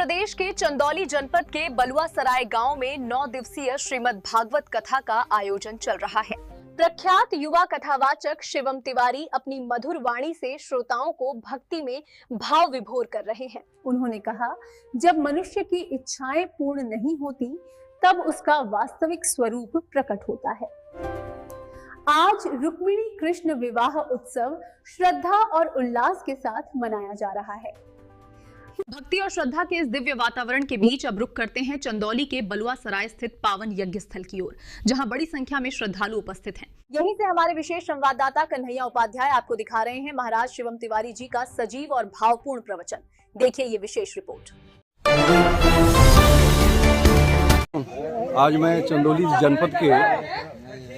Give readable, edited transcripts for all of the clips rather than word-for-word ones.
प्रदेश के चंदौली जनपद के बलुआ सराय गांव में 9 दिवसीय श्रीमद् भागवत कथा का आयोजन चल रहा है। प्रख्यात युवा कथावाचक शिवम तिवारी अपनी मधुर वाणी से श्रोताओं को भक्ति में भाव विभोर कर रहे हैं। उन्होंने कहा, जब मनुष्य की इच्छाएं पूर्ण नहीं होती तब उसका वास्तविक स्वरूप प्रकट होता है। आज रुक्मिणी कृष्ण विवाह उत्सव श्रद्धा और उल्लास के साथ मनाया जा रहा है। भक्ति और श्रद्धा के इस दिव्य वातावरण के बीच अब रुख करते हैं चंदौली के बलुआ सराय स्थित पावन यज्ञ स्थल की ओर, जहां बड़ी संख्या में श्रद्धालु उपस्थित हैं। यहीं से हमारे विशेष संवाददाता कन्हैया उपाध्याय आपको दिखा रहे हैं महाराज शिवम तिवारी जी का सजीव और भावपूर्ण प्रवचन। देखिए ये विशेष रिपोर्ट। आज मैं चंदौली जनपद के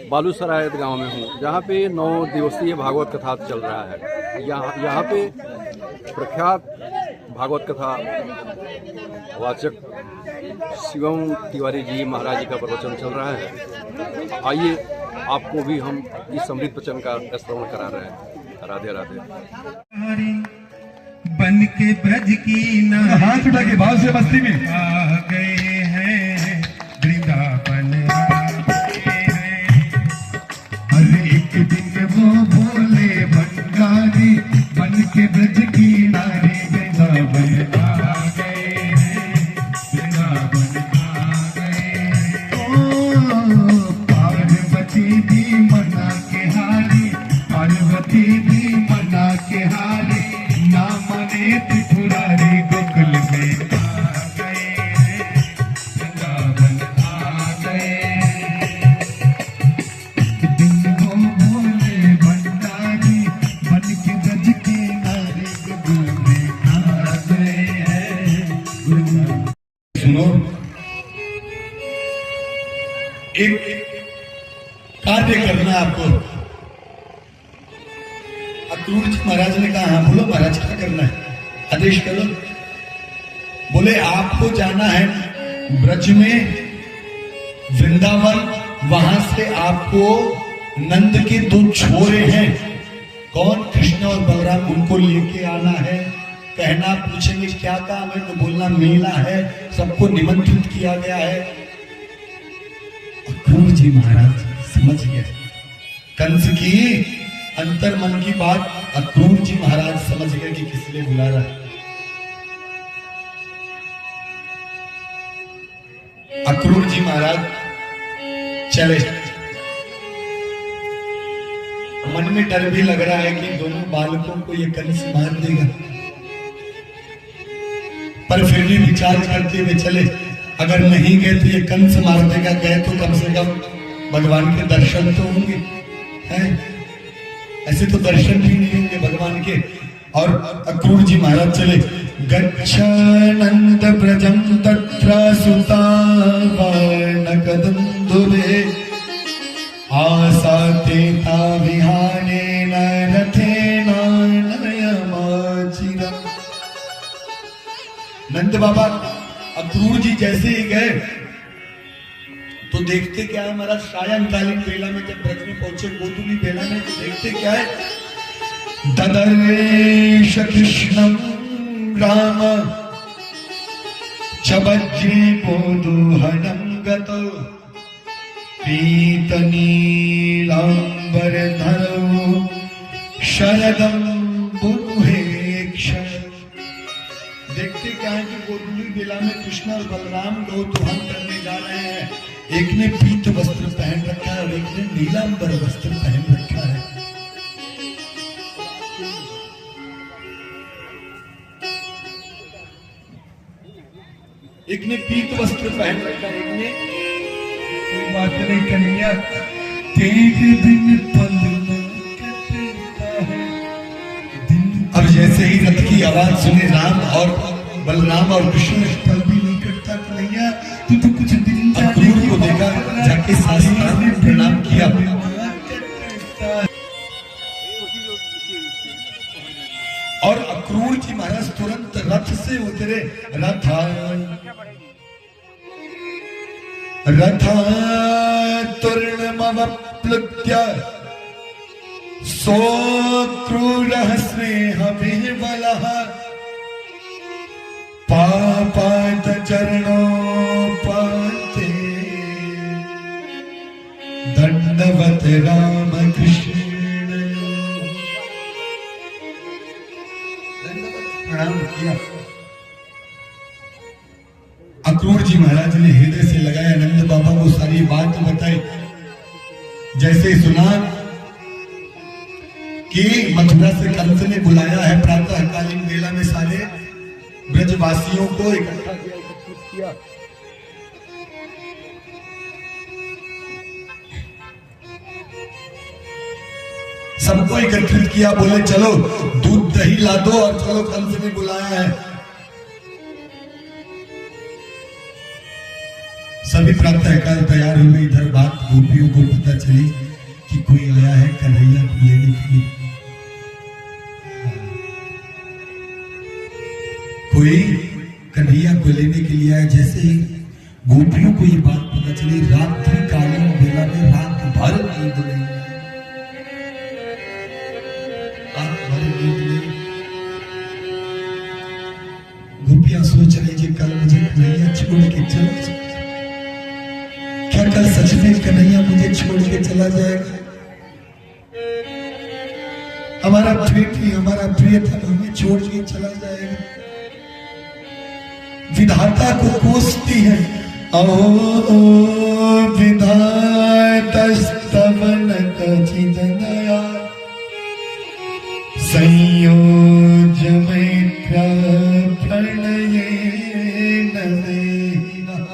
बालूसराय गांव में हूं, जहां पे 9 दिवसीय भागवत कथा चल रहा है। यहाँ पे प्रख्यात भागवत कथा वाचक शिवम तिवारी जी महाराज जी का प्रवचन चल रहा है। आइए आपको भी हम इस समृद्ध वचन का श्रवण करा रहे हैं। राधे राधे। बन के ब्रज की ना हाथ उठा के भाव से मस्ती में आ गए हैं वृंदावन हर एक दिन वो भोले भंडारी बन के ब्रज की नारी वृंदावन आ गए हैं वृंदावन आ गए हैं। ओ पार्वती भी मना के हारी पार्वती भी मना के हारी ना मने त्रिपुरारी गोकुल में आ गए हैं वृंदावन आ गए हैं। दिन वो भोले भंडारी बन के ब्रज की नारी गोकुल में आ गए हैं। सुनो, एक कार्य करना है आपको। अक्रूर जी महाराज ने कहा, हाँ बोलो महाराज क्या करना है, आदेश करो। बोले आपको जाना है ब्रज में वृंदावन, वहां से आपको नंद के 2 छोरे हैं, कौन, कृष्ण और बलराम, उनको लेके आना है। कहना, पूछेंगे क्या काम है तो बोलना मेला है, सबको निमंत्रित किया गया है। अक्रूर जी महाराज समझ गए कंस की अंतर मन की बात। अक्रूर जी महाराज समझ गए कि किस लिए बुला रहा है। अक्रूर जी महाराज चले। मन में डर भी लग रहा है कि दोनों बालकों को ये कंस मार देगा, पर फिर भी विचार करते हुए चले। अगर नहीं गए तो ये कंस मार देगा, गए तो कम से कम भगवान के दर्शन तो होंगे, हैं? ऐसे तो दर्शन भी नहीं होंगे भगवान के। और अक्रूर जी महाराज चले। गच्छानंद ब्रजम तत्र सुता नकदंदुरे आसाते ता विहाने न रथेन नयमाचिरा। नंद बाबा अक्रूर जी जैसे ही गए तो देखते क्या है महाराज, सायंकालीन बेला में जब ब्रज में पहुंचे, गोधूली बेला में, तो देखते क्या है, ददर्वेश कृष्णम राम चबज्जे गोदूहनम गतो पीत नीलांबर धरो शरदम बुरुहेक्ष। देखते क्या है कि गोधूली बेला में कृष्ण और बलराम गौतूहन करने जा रहे हैं। एक ने पीत वस्त्र पहन रखा है और एक ने नीलांबर वस्त्र पहन रखा है। एक ने पीत वस्त्र पहन रखा है, एक ने कोई बात नहीं कन्हैया, तेरे बिन पल न कटता है दिन। अब जैसे ही रथ की आवाज सुने राम और बलराम और कृष्ण, पल भी नहीं कटता कन्हैया, तू तो कुछ दिन अक्रूर को देखा, जाके साष्टांग में प्रणाम किया। और अक्रूर जी महाराज तुरंत रथ से उतरे। रथा तुर्णमवप्लुत्य सोऽक्रूरः स्नेहविह्वलः पापात चरणों पाते दंडवत राम कृष्ण। प्रणाम किया। अक्रूर जी महाराज ने हृदय से लगाया, नंद बाबा को सारी बात बताई। जैसे सुना कि मथुरा से कंस ने बुलाया है प्रातःकालीन वेला में सारे ब्रजवासियों को इकट्ठा किया। सबको एकत्रित किया, बोले चलो दूध दही ला दो और चलो कंस ने बुलाया है। सभी प्रातःकाल तैयार हुए। इधर बात गोपियों को पता चली कि कोई आया है कन्हैया को लेने के लिए। कोई कन्हैया को लेने के लिए आया। जैसे ही गोपियों को ये बात पता चली, रात्रि कालीन बेला में रात भर नींद नहीं, रात भर नींद नहीं। गोपियां सोच रही कि कल मुझे कन्हैया छोड़ के चला जाए। क्या कल सच में कन्हैया मुझे छोड़ के चला जाएगा? हमारा प्रेमी, हमारा प्रियतम हमें छोड़ के चला जाएगा। विधाता को कोसती है, अहो विधातस्तवन कचिदनया संयोज मैत्र प्रणयेन देहिनः।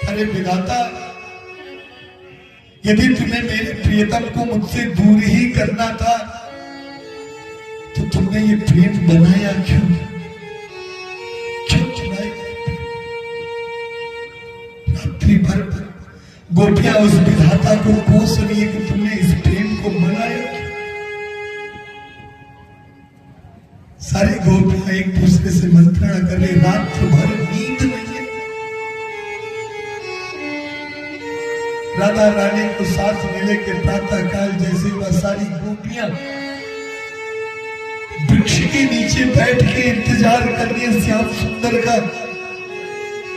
अरे विधाता, यदि तुम्हें मेरे प्रियतम को मुझसे दूर ही करना था तो तुमने ये प्रेम बनाया क्यों? रात्रि भर गोपियां उस विधाता को कोस रही है कि तुमने इस प्रेम को बनाया। सारी गोपियां एक दूसरे से मंत्रणा कर रही, रात भर नींद नहीं है। राधा रानी को साथ मिले के प्रातः काल जैसे वह सारी गोपियां वृक्ष के नीचे बैठ के इंतजार कर रही है श्याम सुंदर का,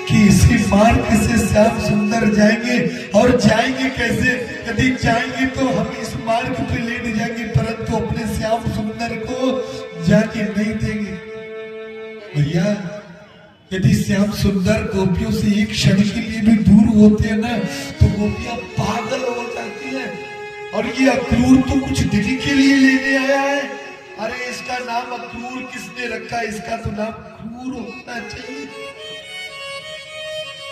कि इसी मार्ग से श्याम सुंदर जाएंगे। और जाएंगे कैसे? यदि जाएंगे तो हम इस मार्ग पे लेने जाएंगे, परंतु अपने श्याम सुंदर को जाके नहीं देंगे। भैया, यदि श्याम सुंदर गोपियों से एक क्षण के लिए भी दूर होते हैं ना तो गोपियां पागल हो जाती हैं। और ये अक्रूर तो कुछ दिल्ली के लिए लेने आया है। अरे इसका नाम अक्रूर किसने रखा? इसका तो नाम क्रूर होना चाहिए।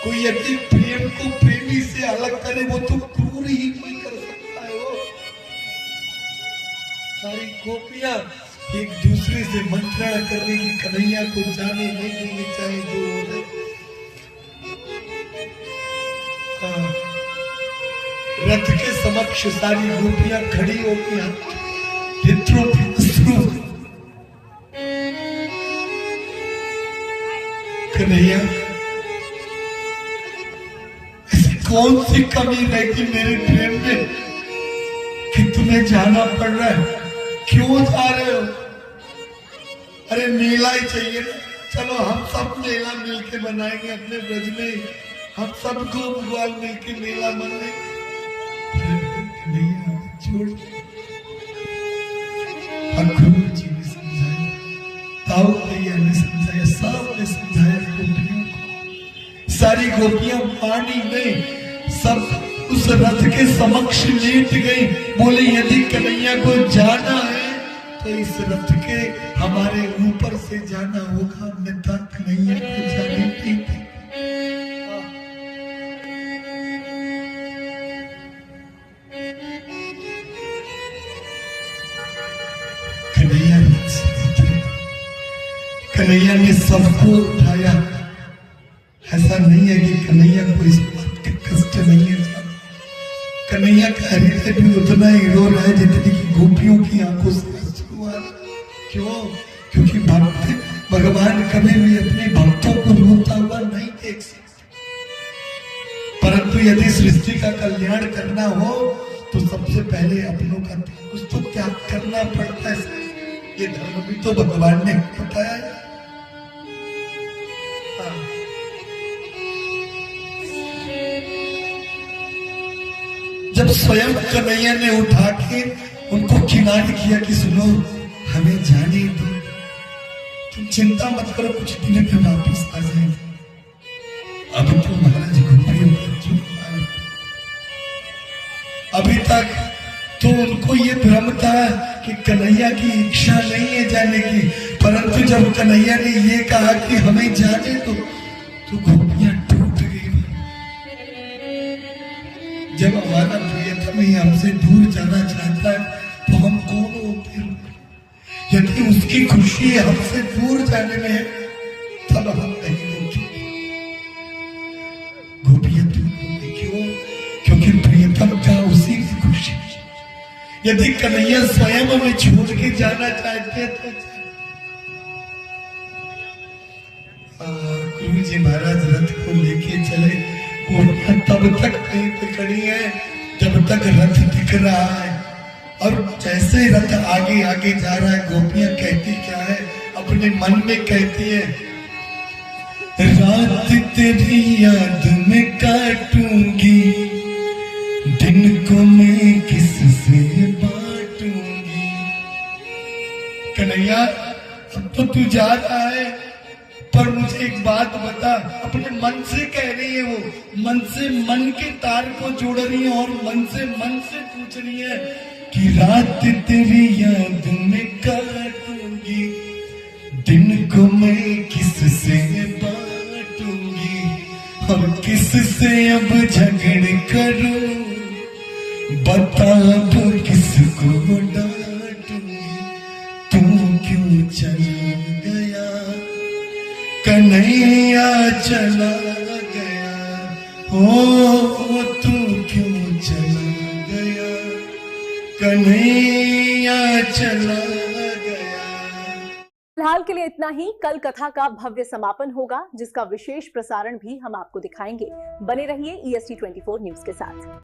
कोई यदि प्रेम को प्रेमी से अलग करे वो तो क्रूर ही कोई कर सकता है। वो सारी गोपियां एक दूसरे से मंत्रणा कर रही कि कन्हैया को जाने नहीं देंगे चाहे जो हो जाए। रथ के समक्ष सारी गोपियां खड़ी होकर नेत्रों पे अश्रु, कन्हैया कौन सी कमी रह गई मेरे प्रेम में कि तुम्हें जाना पड़ रहा है? क्यों जा रहे हो? अरे मेला ही चाहिए ना। चलो हम सब मेला मिलके बनाएंगे अपने ब्रज में, हम सब गोप ग्वाल मिलके मेला बनाएंगे। छोड़। अक्रूर जी ने समझाया, ताऊ भैया ने समझाया, सबने समझाया गोपियों को। सारी गोपियां मानी नहीं, सब उस रथ के समक्ष लेट गई। बोले यदि कन्हैया को जाना है तो इस रथ के हमारे ऊपर से जाना होगा, अन्यथा कन्हैया को जाने नहीं देंगे। कन्हैया ने सबको उठाया। ऐसा नहीं है कि कन्हैया को इस बात का कष्ट नहीं है। कन्हैया का हृदय भी उतना ही रो रहा है जितनी की गोपियों की आंखों से अश्रु आ रहा है। क्यों? क्योंकि भक्त भगवान कभी भी अपने भक्तों को रोता हुआ नहीं देख सकते। परंतु यदि सृष्टि का कल्याण करना हो तो सबसे पहले अपनों का कुछ तो त्याग करना पड़ता है। ये धर्म भी तो भगवान ने बताया है। जब स्वयं कन्हैया ने उठा के उनको किनारे किया कि सुनो, हमें जाने दो, तुम चिंता मत करो, कुछ दिन में वापिस आ जाएंगे। अब तो महाराज गोपियों का चुप है। अभी तक तो उनको ये भ्रम था कि कन्हैया की इच्छा नहीं है जाने की, परंतु जब कन्हैया ने ये कहा कि हमें जाने दो, तो गोपियां टूट गई। जब हमारा प्रियतम ही हमसे दूर जाना चाहता है तो हम कौन होते हैं? यदि उसकी खुशी हमसे दूर जाने में है तब हम नहीं होते। गोपियां दूर होती क्यों? क्योंकि प्रियतम का उसी की खुशी। यदि कन्हैया स्वयं हमें छोड़ के जाना चाहते तो गुरु जी महाराज रथ को लेके चले। गोपियां तब तक कहीं पे खड़ी है जब तक रथ दिख रहा है, और जैसे रथ आगे आगे जा रहा है, गोपियां कहती क्या है? अपने मन में कहती है, रात तेरी याद में काटूंगी, दिन को मैं किससे बांटूंगी। कन्हैया अब तो तू जा रहा है, पर मुझे एक बात बता। अपने मन से कह रही है वो, मन से मन के तार को जोड़ रही है और मन से पूछ रही है कि रात तेरी याद में काटूंगी, दिन को मैं किससे बांटूंगी, और किससे अब झगड़ करूं, बता अब किसको डांटूंगी। तू क्यों चला गया कन्हैया, चला गया हो, तू क्यों चला गया कन्हैया, चला गया। फिलहाल के लिए इतना ही। कल कथा का भव्य समापन होगा, जिसका विशेष प्रसारण भी हम आपको दिखाएंगे। बने रहिए EST 24 न्यूज के साथ।